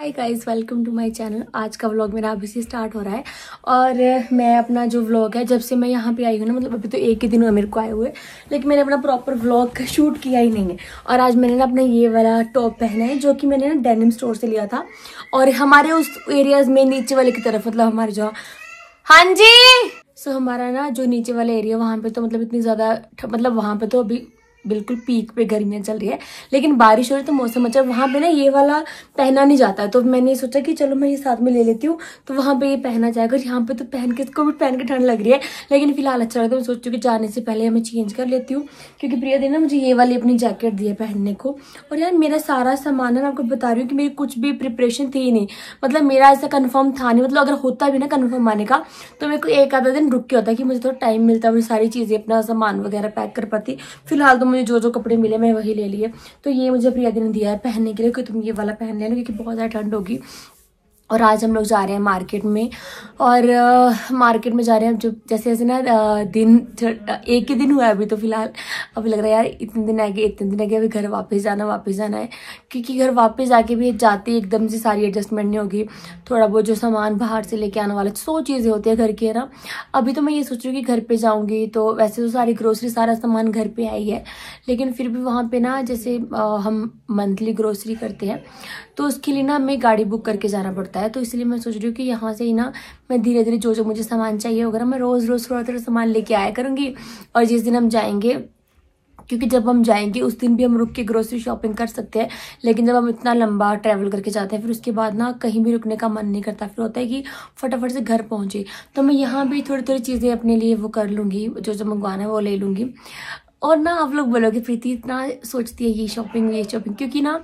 Hi guys, welcome to my channel. आज का vlog मेरा अभी से स्टार्ट हो रहा है और मैं अपना जो व्लॉग है जब से मैं यहाँ पे आई हूँ ना, मतलब अभी तो एक ही दिन हुआ मेरे को आए हुए, लेकिन मैंने अपना प्रॉपर व्लॉग शूट किया ही नहीं है। और आज मैंने ना अपना ये वाला टॉप पहना है जो कि मैंने ना डेनिम स्टोर से लिया था। और हमारे उस एरियाज में नीचे वाले की तरफ, मतलब हमारे जो, हाँ जी, हमारा ना जो नीचे वाला एरिया वहाँ पे तो मतलब इतनी ज़्यादा मतलब वहाँ पे तो अभी बिल्कुल पीक पे गर्मियाँ चल रही है, लेकिन बारिश हो रही है तो मौसम अच्छा। वहाँ पे ना ये वाला पहना नहीं जाता है, तो मैंने सोचा कि चलो मैं ये साथ में ले लेती हूँ, तो वहाँ पे ये पहना जाएगा। यहाँ पे तो पहन के, इसको भी पहन के ठंड लग रही है, लेकिन फिलहाल अच्छा लगता है। मैं सोचती हूँ कि जाने से पहले मैं चेंज कर लेती हूँ, क्योंकि प्रिया दी ना मुझे ये वाली अपनी जैकेट दी है पहनने को। और यार मेरा सारा सामान है, मैं आपको बता रही हूँ कि मेरी कुछ भी प्रिपरेशन थी ही नहीं, मतलब मेरा ऐसा कन्फर्म था नहीं। मतलब अगर होता भी ना कन्फर्म आने का, तो मेरे को एक आधा दिन रुक के होता कि मुझे थोड़ा टाइम मिलता, मुझे सारी चीज़ें अपना सामान वगैरह पैक कर पाती। फिलहाल तो मुझे जो जो कपड़े मिले मैं वही ले लिए। तो ये मुझे प्रिया दी ने दिया है पहनने के लिए कि तुम ये वाला पहन लेना, क्योंकि बहुत ज़्यादा ठंड होगी। और आज हम लोग जा रहे हैं मार्केट में, और मार्केट में जा रहे हैं जो जैसे जैसे ना एक ही दिन हुआ है अभी तो फिलहाल। अभी लग रहा है यार इतने दिन आ गए, इतने दिन आ गए, अभी घर वापस जाना है, क्योंकि घर वापस जाके भी जाते एकदम से सारी एडजस्टमेंट नहीं होगी। थोड़ा बहुत जो सामान बाहर से लेके आने वाला 100 चीज़ें होती है घर की, है ना। अभी तो मैं ये सोच रही हूँ कि घर पे जाऊँगी तो वैसे तो सारी ग्रोसरी सारा सामान घर पे आई है, लेकिन फिर भी वहाँ पे ना जैसे हम मंथली ग्रोसरी करते हैं, तो उसके लिए ना हमें गाड़ी बुक करके जाना पड़ता है। तो इसलिए मैं सोच रही हूँ कि यहाँ से ही ना मैं धीरे धीरे जो जो मुझे सामान चाहिए होगा ना, मैं रोज़ रोज़ थोड़ा थोड़ा सामान लेके आया करूँगी। और जिस दिन हम जाएंगे, क्योंकि जब हम जाएंगे उस दिन भी हम रुक के ग्रोसरी शॉपिंग कर सकते हैं, लेकिन जब हम इतना लंबा ट्रैवल करके जाते हैं फिर उसके बाद ना कहीं भी रुकने का मन नहीं करता, फिर होता है कि फटाफट से घर पहुंचे। तो मैं यहाँ भी थोड़ी थोड़ी चीज़ें अपने लिए वो कर लूँगी, जो जो मंगवाना है वो ले लूँगी। और ना आप लोग बोलोगे प्रीति इतना सोचती है ये शॉपिंग, क्योंकि ना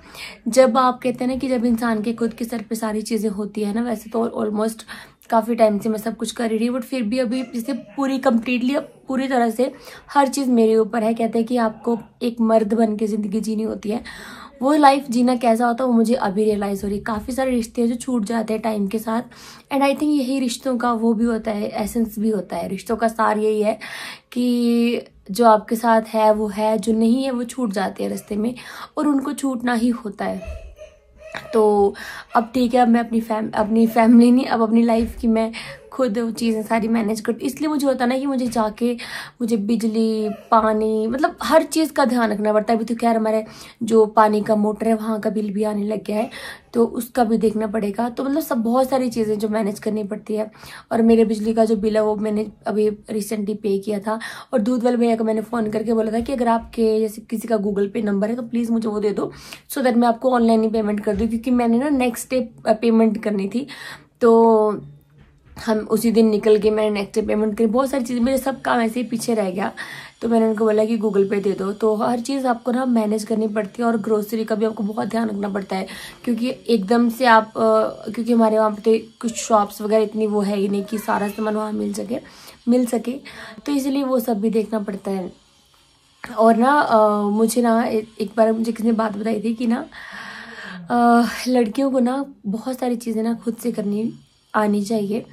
जब आप कहते हैं ना कि जब इंसान के खुद के सर पे सारी चीज़ें होती है ना, वैसे तो ऑलमोस्ट काफ़ी टाइम से मैं सब कुछ कर रही हूँ, बट फिर भी अभी जैसे पूरी तरह से हर चीज़ मेरे ऊपर है। कहते हैं कि आपको एक मर्द बन के ज़िंदगी जीनी होती है, वो लाइफ जीना कैसा होता है वो मुझे अभी रियलाइज़ हो रही है। काफ़ी सारे रिश्ते हैं जो छूट जाते हैं टाइम के साथ, एंड आई थिंक यही रिश्तों का वो भी होता है, एसेंस भी होता है। रिश्तों का सार यही है कि जो आपके साथ है वो है, जो नहीं है वो छूट जाते हैं रास्ते में, और उनको छूटना ही होता है। तो अब ठीक है, अब मैं अपनी फैमिली नहीं, अब अपनी लाइफ की मैं खुद चीज़ें सारी मैनेज करती। इसलिए मुझे होता ना कि मुझे बिजली पानी मतलब हर चीज़ का ध्यान रखना पड़ता है। अभी तो खैर हमारे जो पानी का मोटर है वहाँ का बिल भी आने लग गया है, तो उसका भी देखना पड़ेगा। तो मतलब सब बहुत सारी चीज़ें जो मैनेज करनी पड़ती है। और मेरे बिजली का जो बिल है वो मैंने अभी रिसेंटली पे किया था। और दूध वाले भैया को मैंने फ़ोन करके बोला था कि अगर आपके जैसे किसी का गूगल पे नंबर है तो प्लीज़ मुझे वो दे दो, सो दैट मैं आपको ऑनलाइन ही पेमेंट कर दूँ, क्योंकि मैंने ना नेक्स्ट डे पेमेंट करनी थी। तो हम उसी दिन निकल के मैंने नेक्स्ट डे पेमेंट करी। बहुत सारी चीज़ें, मेरे सब काम ऐसे ही पीछे रह गया, तो मैंने उनको बोला कि गूगल पे दे दो। तो हर चीज़ आपको ना मैनेज करनी पड़ती है, और ग्रोसरी का भी आपको बहुत ध्यान रखना पड़ता है, क्योंकि एकदम से आप क्योंकि हमारे वहाँ पे तो कुछ शॉप्स वगैरह इतनी वो है ही नहीं कि सारा सामान वहाँ मिल सके, तो इसलिए वो सब भी देखना पड़ता है। और ना मुझे ना एक बार मुझे किसी ने बात बताई थी कि ना लड़कियों को ना बहुत सारी चीज़ें ना खुद से करनी आनी चाहिए,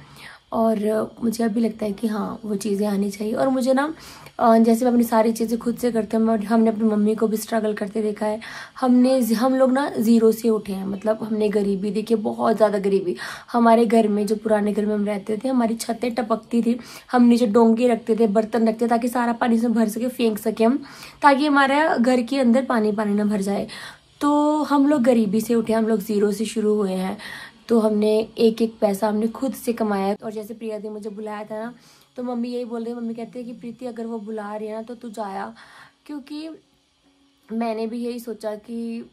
और मुझे अभी लगता है कि हाँ वो चीज़ें आनी चाहिए। और मुझे ना जैसे मैं अपनी सारी चीज़ें खुद से करते हैं, हमने अपनी मम्मी को भी स्ट्रगल करते देखा है। हम लोग ना ज़ीरो से उठे हैं, मतलब हमने गरीबी देखी, बहुत ज़्यादा गरीबी। हमारे घर में, जो पुराने घर में हम रहते थे, हमारी छतें टपकती थी, हम नीचे डोंगे रखते थे, बर्तन रखते ताकि सारा पानी से भर सके, फेंक सके हम, ताकि हमारा घर के अंदर पानी पानी ना भर जाए। तो हम लोग गरीबी से उठे, हम लोग ज़ीरो से शुरू हुए हैं। तो हमने एक एक पैसा हमने खुद से कमाया। और जैसे प्रिया दी मुझे बुलाया था ना, तो मम्मी यही बोल रही है, मम्मी कहती है कि प्रीति अगर वो बुला रही है ना तो तू जाया, क्योंकि मैंने भी यही सोचा कि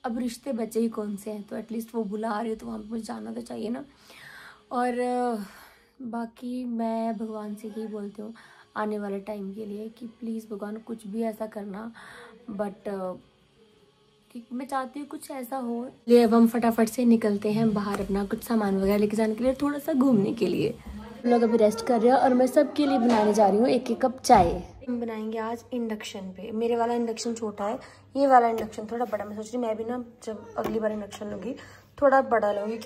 अब रिश्ते बचे ही कौन से हैं, तो एटलीस्ट वो बुला रही है तो वहाँ पर मुझे जाना तो चाहिए ना। और बाकी मैं भगवान से यही बोलती हूँ आने वाले टाइम के लिए कि प्लीज़ भगवान कुछ भी ऐसा करना, बट मैं चाहती हूँ कुछ ऐसा हो। लिए अब हम फटाफट से निकलते हैं बाहर, अपना कुछ सामान वगैरह लेके जाने के लिए, थोड़ा सा घूमने के लिए। हम लोग अभी रेस्ट कर रहे हैं, और मैं सबके लिए बनाने जा रही हूँ एक एक कप चाय। हम बनाएंगे आज इंडक्शन पे। मेरे वाला इंडक्शन छोटा है, ये वाला इंडक्शन थोड़ा बड़ा। मैं सोच रही मैं भी ना जब अगली बार इंडक्शन लूँगी थोड़ा बड़ा लूँगी।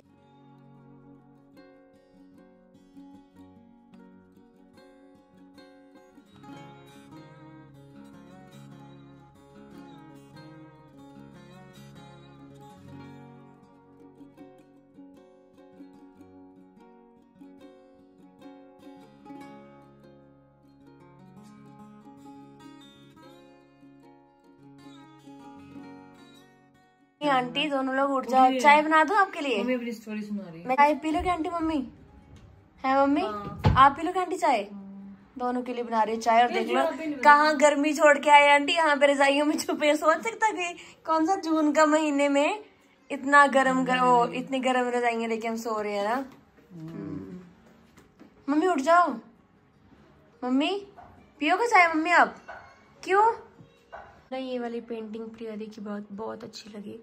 की आंटी, दोनों लोग उठ जाओ। चाय बना दूं आपके लिए? मम्मी अपनी स्टोरी सुना रही है। मैं चाय पी लो क्या आंटी? मम्मी है मम्मी? आप पी लो क्या आंटी चाय? दोनों के लिए बना रही है चाय। और देख लो कहाँ गर्मी छोड़ के आए आंटी, यहाँ पे रजाइयों में छुपे। सोच सकता कि कौन सा जून का महीने में इतना गर्म इतनी गर्म रजाइयां लेके हम सो रहे हैं ना। मम्मी उठ जाओ। मम्मी पियोगे चाय मम्मी आप? क्यों ना? ये वाली पेंटिंग प्रिया दी की बहुत अच्छी लगी।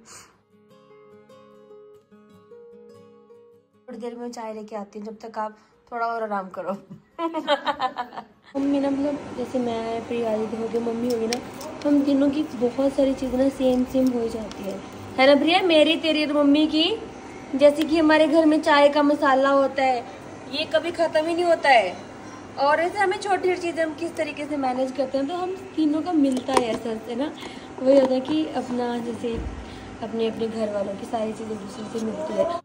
थोड़ी देर में चाय लेके आती हूँ, जब तक आप थोड़ा और आराम करो। मम्मी ना मतलब जैसे मैं प्रिया दी हो गई, मम्मी होगी ना, हम तीनों की बहुत सारी चीजें ना सेम हो जाती है ना प्रिया? मेरी तेरी और मम्मी की। जैसे कि हमारे घर में चाय का मसाला होता है, ये कभी खत्म ही नहीं होता है। और ऐसे हमें छोटी छोटी चीजें हम किस तरीके से मैनेज करते हैं, तो हम तीनों का मिलता है ऐसा है ना। वही होता है कि अपना जैसे अपने अपने घर वालों की सारी चीजें दूसरे से मिलती है।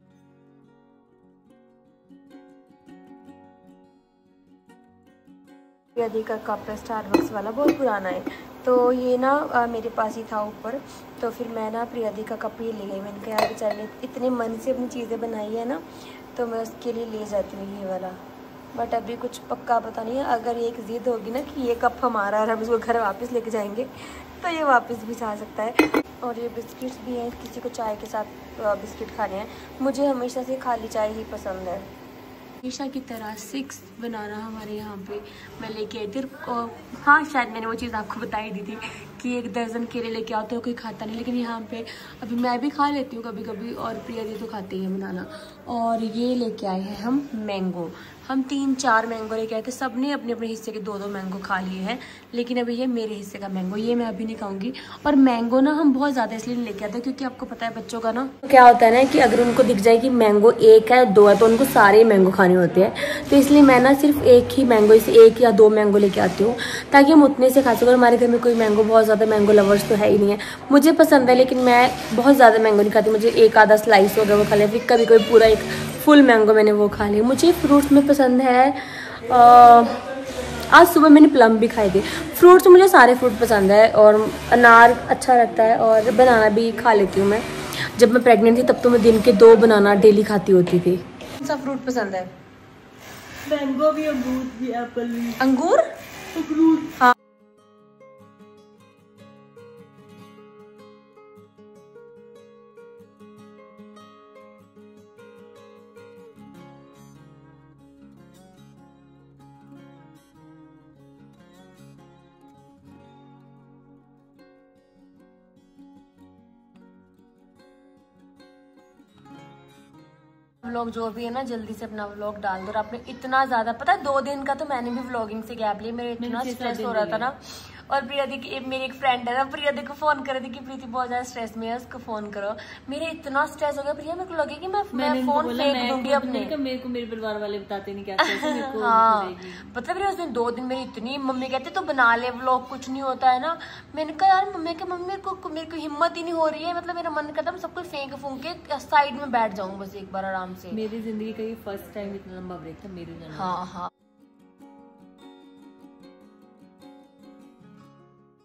प्रिया का कप है स्टारबक्स वाला, बहुत पुराना है। तो ये ना मेरे पास ही था ऊपर, तो फिर मैं ना प्रिया का कप ये ले गई। मैंने कहा यार बेचारे ने इतने मन से अपनी चीज़ें बनाई है ना, तो मैं उसके लिए ले जाती हूँ ये वाला। बट अभी कुछ पक्का पता नहीं है। अगर एक ज़िद होगी ना कि ये कप हमारा और हम इसको घर वापस लेके जाएंगे, तो ये वापस भी जा सकता है। और ये बिस्किट्स भी हैं, किसी को चाय के साथ बिस्किट खाने हैं। मुझे हमेशा से खाली चाय ही पसंद है। हमेशा की तरह 6 बनाना हमारे यहाँ पे मैं लेके आई थी। हाँ शायद मैंने वो चीज़ आपको बताई दी थी कि 1 दर्जन केले लेके आते हो, कोई खाता नहीं। लेकिन यहाँ पे अभी मैं भी खा लेती हूँ कभी कभी, और प्रिया दी तो खाती है बनाना। और ये लेके आए हैं हम मैंगो। हम 3-4 मैंगो लेके आए थे, सब ने अपने अपने हिस्से के 2-2 मैंगो खा लिए हैं। लेकिन अभी ये मेरे हिस्से का मैंगो, ये मैं अभी नहीं खाऊंगी। और मैंगो ना हम बहुत ज़्यादा इसलिए लेके आते हैं क्योंकि आपको पता है बच्चों का ना क्या होता है ना कि अगर उनको दिख जाए कि मैंगो 1 है 2 है, तो उनको सारे मैंगो खाने होते हैं। तो इसलिए मैं ना सिर्फ 1 ही मैंगो, इसे 1 या 2 मैंगो लेके आती हूँ, ताकि हम उतने से खा सकें। हमारे घर में कोई मैंगो बहुत ज़्यादा मैंगो लवर्स तो है ही नहीं है। मुझे पसंद है लेकिन मैं बहुत ज़्यादा मैंगो नहीं खाती। मुझे 1 आधा स्लाइस हो गया वो खा लिया, फिर कभी कोई पूरा एक फुल मैंगो मैंने वो खा लिया। मुझे फ्रूट्स में पसंद है, आज सुबह मैंने प्लम भी खाए थे। फ्रूट्स मुझे सारे फ्रूट पसंद है, और अनार अच्छा लगता है, और बनाना भी खा लेती हूँ मैं। जब मैं प्रेग्नेंट थी तब तो मैं दिन के 2 बनाना डेली खाती होती थी। कौन सा फ्रूट पसंद है? मैंगो भी, अमरूद भी, एप्पल भी। अंगूर? अमरूद। हाँ। व्लॉग जो भी है ना जल्दी से अपना व्लॉग डाल दो। और आपने इतना ज्यादा पता है 2 दिन का तो मैंने भी व्लॉगिंग से गैप लिया। मेरे इतना स्ट्रेस हो रहा था ना। और प्रिया दी की मेरी एक फ्रेंड है ना, प्रिया दी को फोन कर रही थी कि प्रीति बहुत ज्यादा स्ट्रेस में है, उसको फोन करो। मेरे इतना स्ट्रेस हो गया प्रिया, मेरे को लगे कि मैं फोन फेंक दूंगी अपने। मेरे को मेरे परिवार वाले बताते नहीं क्या मेरे को। हाँ पता है, उस दिन 2 दिन मेरी इतनी, मम्मी कहते तो बना ले व्लॉग, कुछ नहीं होता है ना। मैंने कहा यार मम्मी मेरे को हिम्मत ही नहीं हो रही है। मतलब मेरा मन करता है सब कुछ फेंक फूंक के साइड में बैठ जाऊं बस एक बार आराम से। मेरी जिंदगी का ये फर्स्ट टाइम इतना लंबा ब्रेक था मेरे लिए। हाँ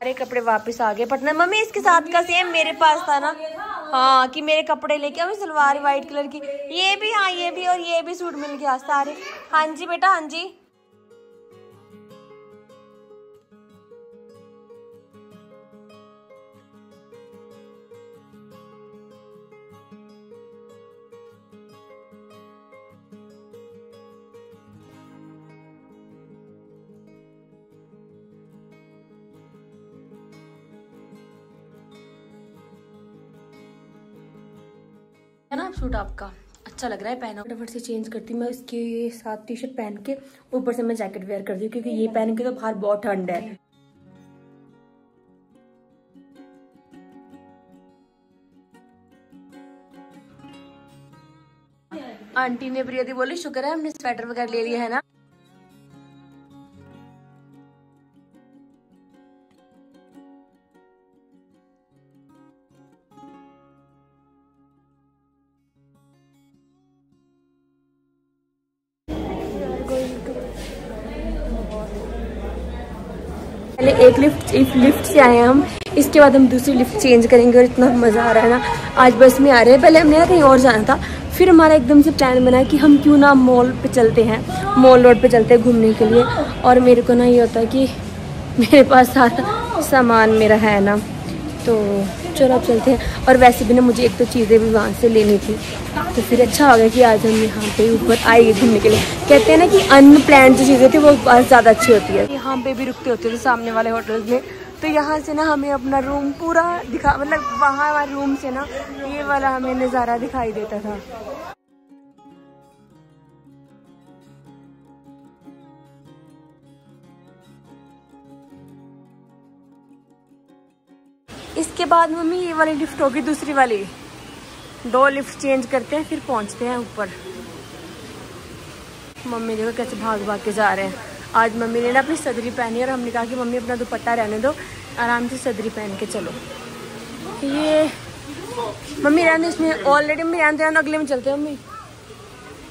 सारे कपड़े वापस आ गए पटना। मम्मी इसके साथ का सेम मेरे पास था ना। हाँ कि मेरे कपड़े लेके आओ, सलवार व्हाइट कलर की, ये भी, हाँ ये भी, और ये भी सूट मिल गया सारे। हाँ जी बेटा, हाँ जी। है ना सूट आपका अच्छा लग रहा है, पहना। फटाफट से चेंज करती हूँ मैं इसके साथ टी शर्ट पहन के, ऊपर से मैं जैकेट वेयर करती हूँ क्योंकि ये पहन के तो बाहर बहुत ठंड है। आंटी ने प्रिया दी बोली शुक्र है हमने स्वेटर वगैरह ले लिया है ना। पहले एक लिफ्ट से आए हम, इसके बाद हम दूसरी लिफ्ट चेंज करेंगे। और इतना मज़ा आ रहा है ना, आज बस में आ रहे हैं। पहले हमने ना कहीं और जाना था, फिर हमारा एकदम से प्लान बना कि हम क्यों ना मॉल पे चलते हैं, मॉल रोड पे चलते हैं घूमने के लिए। और मेरे को ना ये होता है कि मेरे पास सारा सामान मेरा है ना, तो चलो अब चलते हैं। और वैसे भी ना मुझे एक तो चीज़ें भी वहाँ से लेनी थी, तो फिर अच्छा हो गया कि आज हम यहाँ पे ऊपर आएंगे घूमने के लिए। कहते हैं ना कि अनप्लान्ड जो चीज़ें थी वो ज़्यादा अच्छी होती है। यहाँ पे भी रुकते होते थे सामने वाले होटल्स में, तो यहाँ से ना हमें अपना रूम पूरा दिखा, मतलब वहाँ वाले रूम से ना ये वाला हमें नज़ारा दिखाई देता था। इसके बाद मम्मी ये वाली लिफ्ट होगी, दूसरी वाली 2 लिफ्ट चेंज करते हैं फिर पहुंचते हैं ऊपर। मम्मी देखो कैसे भाग भाग के जा रहे हैं। आज मम्मी ने ना अपनी सदरी पहनी और हमने कहा कि मम्मी अपना दुपट्टा रहने दो, आराम से सदरी पहन के चलो। ये मम्मी रहने इसमें ऑलरेडी मम्मी रहने दो, अगले में चलते हैं। मम्मी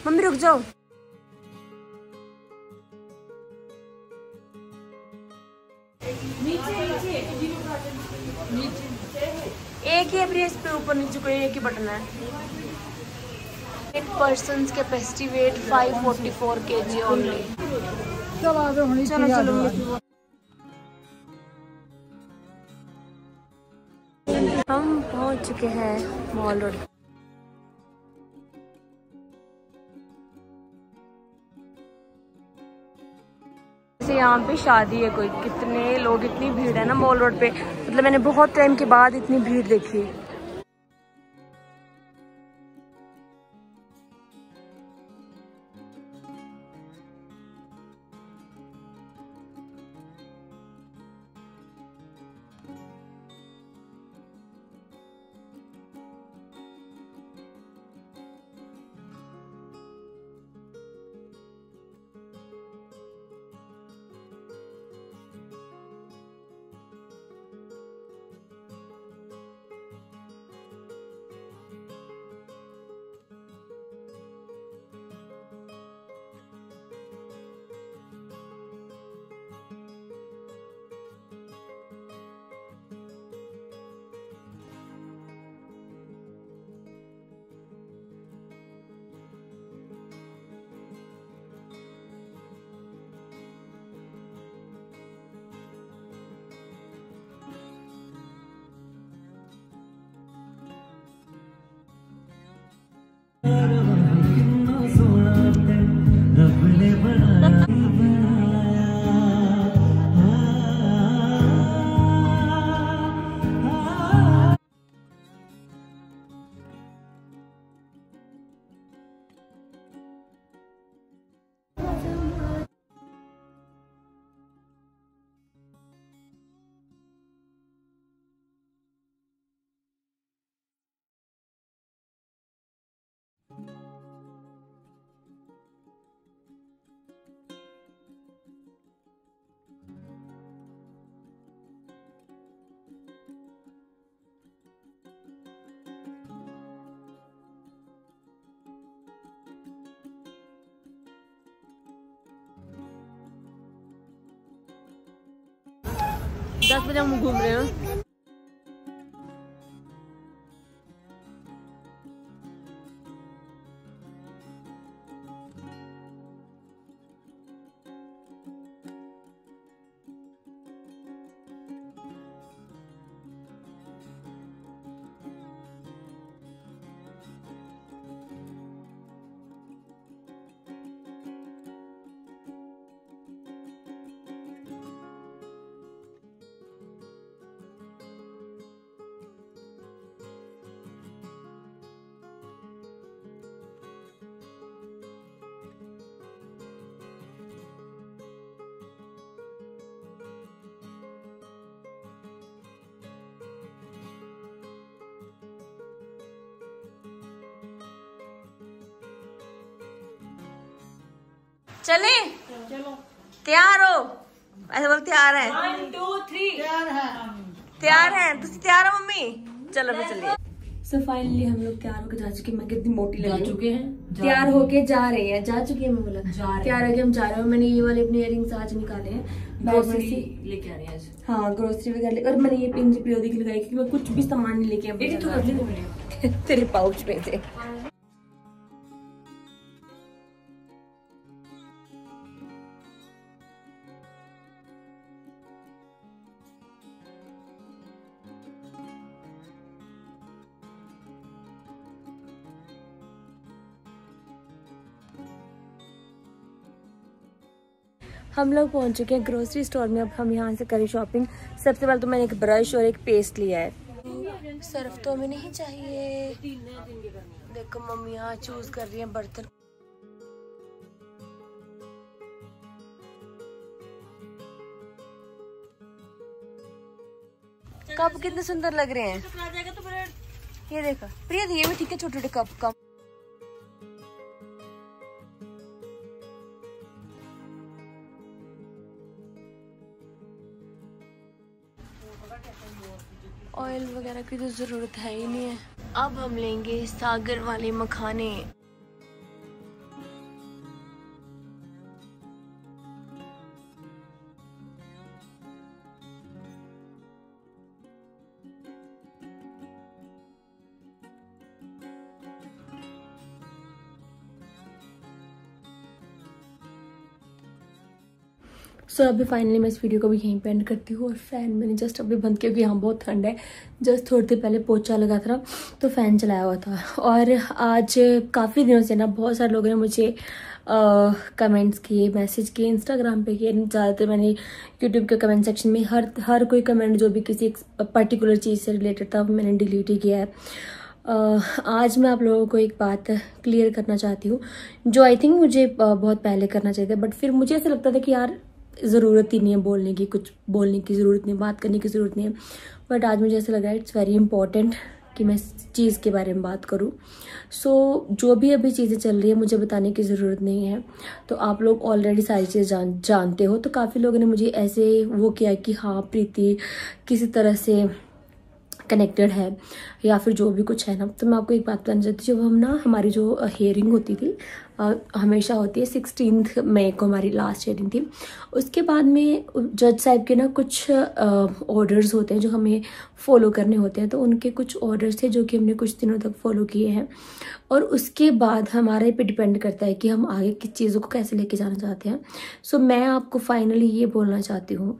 मम्मी रुक जाओ। एक ही है इस पे, ऊपर नीचे कोई एक ही बटन है। 8 person capacity, weight 544 kg only. चलो चलो हम पहुंच चुके हैं मॉल रोड। यहाँ पे शादी है कोई, कितने लोग, इतनी भीड़ है ना मॉल रोड पे, मतलब मैंने बहुत टाइम के बाद इतनी भीड़ देखी। दस बजे हम घूम रहे हैं। चले चलो तैयार हो? ऐसे बोल तैयार है। 1 2 3 तैयार है। तैयार है? तुम तैयार हो मम्मी? चलो फिर चलिए। सो फाइनली हम लोग तैयार होके जा चुके हैं। मैं कितनी मोटी लग जा चुके हैं, तैयार होके जा रहे हैं, जा चुके हैं, मैं बोला तैयार होके हम जा रहे हैं। मैंने ये वाले अपने इयररिंग्स आज निकाले हैं, ग्रोसरी लेके आ रहे हैं आज। हाँ ग्रोसरी वगैरह, और मैंने ये पिन प्रियोदी की लगाई क्योंकि मैं कुछ भी सामान नहीं लेके तेरे पाउच में थे। हम लोग पहुंच चुके हैं ग्रोसरी स्टोर में। अब हम यहाँ से करें शॉपिंग। सबसे पहले तो मैंने एक ब्रश और एक पेस्ट लिया है। सर्फ तो हमें नहीं चाहिए। देखो मम्मी यहाँ चूज कर रही है बर्तन। कप कितने सुंदर लग रहे हैं। ये देखो प्रिया, ये भी ठीक है, छोटे छोटे कप कप। ऑयल वगैरह की तो जरूरत है ही नहीं है। अब हम लेंगे सागर वाले मखाने। सो अभी फाइनली मैं इस वीडियो को भी यहीं पे एंड करती हूँ। और फैन मैंने जस्ट अभी बंद किया क्योंकि यहाँ बहुत ठंड है। जस्ट थोड़ी देर पहले पोछा लगा था तो फ़ैन चलाया हुआ था। और आज काफ़ी दिनों से ना बहुत सारे लोगों ने मुझे कमेंट्स किए, मैसेज किए, इंस्टाग्राम पे किए। ज़्यादातर मैंने यूट्यूब के कमेंट सेक्शन में हर कोई कमेंट जो भी किसी पर्टिकुलर चीज़ से रिलेटेड था मैंने डिलीट ही किया है। आज मैं आप लोगों को एक बात क्लियर करना चाहती हूँ जो आई थिंक मुझे बहुत पहले करना चाहिए था, बट फिर मुझे ऐसा लगता था कि यार ज़रूरत ही नहीं है बोलने की, कुछ बोलने की ज़रूरत नहीं, बात करने की ज़रूरत नहीं है। बट आज मुझे ऐसा लग रहा है इट्स वेरी इंपॉर्टेंट कि मैं इस चीज़ के बारे में बात करूं। सो जो भी अभी चीज़ें चल रही है मुझे बताने की ज़रूरत नहीं है। तो आप लोग ऑलरेडी सारी चीज़ जानते हो। तो काफ़ी लोगों ने मुझे ऐसे वो किया कि हाँ प्रीति किसी तरह से कनेक्टेड है या फिर जो भी कुछ है ना। तो मैं आपको एक बात बताना चाहती हूँ, जब हम ना हमारी जो हियरिंग होती थी हमेशा होती है 16 मई को हमारी लास्ट हियरिंग थी। उसके बाद में जज साहब के ना कुछ ऑर्डर्स होते हैं जो हमें फॉलो करने होते हैं। तो उनके कुछ ऑर्डर्स थे जो कि हमने कुछ दिनों तक फॉलो किए हैं। और उसके बाद हमारे पे डिपेंड करता है कि हम आगे किस चीज़ों को कैसे लेके जाना चाहते हैं। सो मैं आपको फाइनली ये बोलना चाहती हूँ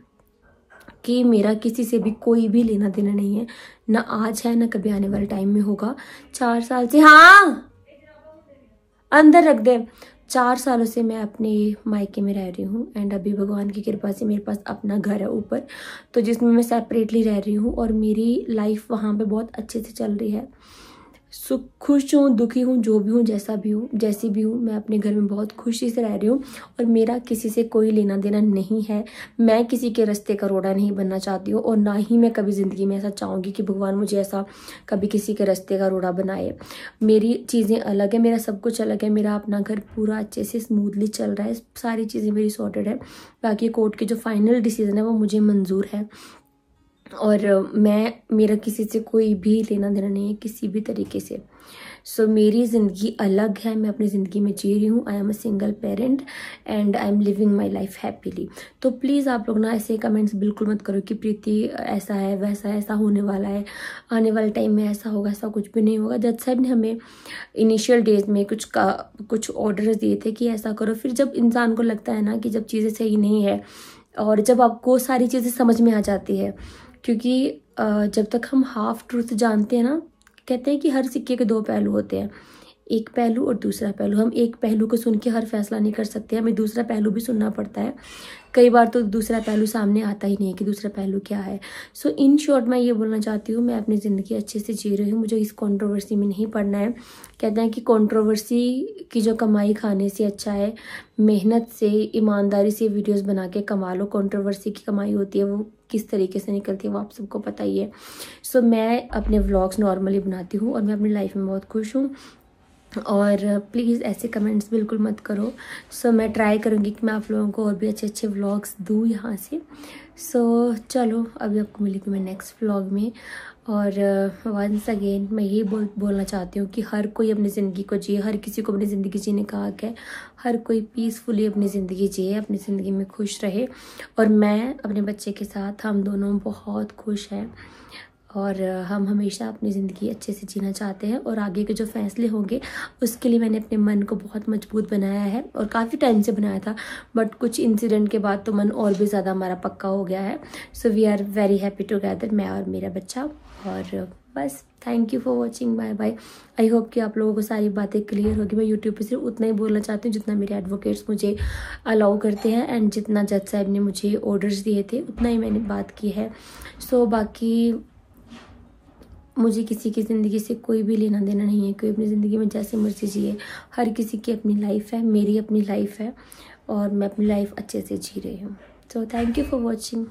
कि मेरा किसी से भी कोई भी लेना देना नहीं है, ना आज है ना कभी आने वाले टाइम में होगा। 4 साल से, हाँ अंदर रख दे, 4 सालों से मैं अपने मायके में रह रही हूँ। एंड अभी भगवान की कृपा से मेरे पास अपना घर है ऊपर, तो जिसमें मैं सेपरेटली रह रही हूँ और मेरी लाइफ वहाँ पे बहुत अच्छे से चल रही है। सुख खुश हूँ, दुखी हूँ, जो भी हूँ, जैसा भी हूँ, जैसी भी हूँ, मैं अपने घर में बहुत खुशी से रह रही हूँ। और मेरा किसी से कोई लेना देना नहीं है। मैं किसी के रास्ते का रोड़ा नहीं बनना चाहती हूँ और ना ही मैं कभी ज़िंदगी में ऐसा चाहूँगी कि भगवान मुझे ऐसा कभी किसी के रास्ते का रोड़ा बनाए। मेरी चीज़ें अलग है, मेरा सब कुछ अलग है। मेरा अपना घर पूरा अच्छे से स्मूथली चल रहा है, सारी चीज़ें मेरी सॉर्टेड है। बाकी कोर्ट के जो फाइनल डिसीजन है वो मुझे मंजूर है। और मेरा किसी से कोई भी लेना देना नहीं है किसी भी तरीके से। सो मेरी ज़िंदगी अलग है, मैं अपनी ज़िंदगी में जी रही हूँ। I am a single parent and I am living my life happily. तो प्लीज़ आप लोग ना ऐसे कमेंट्स बिल्कुल मत करो कि प्रीति ऐसा है वैसा है, ऐसा होने वाला है, आने वाले टाइम में ऐसा होगा। ऐसा कुछ भी नहीं होगा। जज साहब ने हमें इनिशियल डेज में कुछ ऑर्डर्स दिए थे कि ऐसा करो। फिर जब इंसान को लगता है ना कि जब चीज़ें सही नहीं है और जब आपको सारी चीज़ें समझ में आ जाती है, क्योंकि जब तक हम हाफ ट्रूथ जानते हैं ना, कहते हैं कि हर सिक्के के 2 पहलू होते हैं, एक पहलू और दूसरा पहलू। हम एक पहलू को सुन के हर फैसला नहीं कर सकते, हमें दूसरा पहलू भी सुनना पड़ता है। कई बार तो दूसरा पहलू सामने आता ही नहीं है कि दूसरा पहलू क्या है। सो इन शॉर्ट मैं ये बोलना चाहती हूँ, मैं अपनी ज़िंदगी अच्छे से जी रही हूँ, मुझे इस कंट्रोवर्सी में नहीं पड़ना है। कहते हैं कि कंट्रोवर्सी की जो कमाई खाने से अच्छा है मेहनत से, ईमानदारी से वीडियोस बना के कमा लो। कंट्रोवर्सी की कमाई होती है वो किस तरीके से निकलती है वो आप सबको पता ही है। सो मैं अपने व्लॉग्स नॉर्मली बनाती हूँ और मैं अपनी लाइफ में बहुत खुश हूँ। और प्लीज़ ऐसे कमेंट्स बिल्कुल मत करो। सो मैं ट्राई करूँगी कि मैं आप लोगों को और भी अच्छे अच्छे व्लॉग्स दूँ यहाँ से। सो चलो अभी आपको मिलेगी मैं नेक्स्ट व्लॉग में। और वंस अगेन मैं यही बोलना चाहती हूँ कि हर कोई अपनी ज़िंदगी को जिए, हर किसी को अपनी ज़िंदगी जीने का हक है, हर कोई पीसफुली अपनी ज़िंदगी जिए, अपनी ज़िंदगी में खुश रहे। और मैं अपने बच्चे के साथ, हम दोनों बहुत खुश हैं और हम हमेशा अपनी ज़िंदगी अच्छे से जीना चाहते हैं। और आगे के जो फैसले होंगे उसके लिए मैंने अपने मन को बहुत मजबूत बनाया है और काफ़ी टाइम से बनाया था, बट कुछ इंसिडेंट के बाद तो मन और भी ज़्यादा हमारा पक्का हो गया है। So we are very happy together, मैं और मेरा बच्चा। और बस thank you for watching, bye bye. I hope कि आप लोगों को सारी बातें क्लियर होगी। मैं यूट्यूब पे सिर्फ उतना ही बोलना चाहती हूँ जितना मेरे एडवोकेट्स मुझे अलाउ करते हैं एंड जितना जज साहब ने मुझे ऑर्डर्स दिए थे उतना ही मैंने बात की है। सो बाकी मुझे किसी की ज़िंदगी से कोई भी लेना देना नहीं है। कोई अपनी ज़िंदगी में जैसे मर्जी जिए, हर किसी की अपनी लाइफ है, मेरी अपनी लाइफ है और मैं अपनी लाइफ अच्छे से जी रही हूँ। So thank you for watching.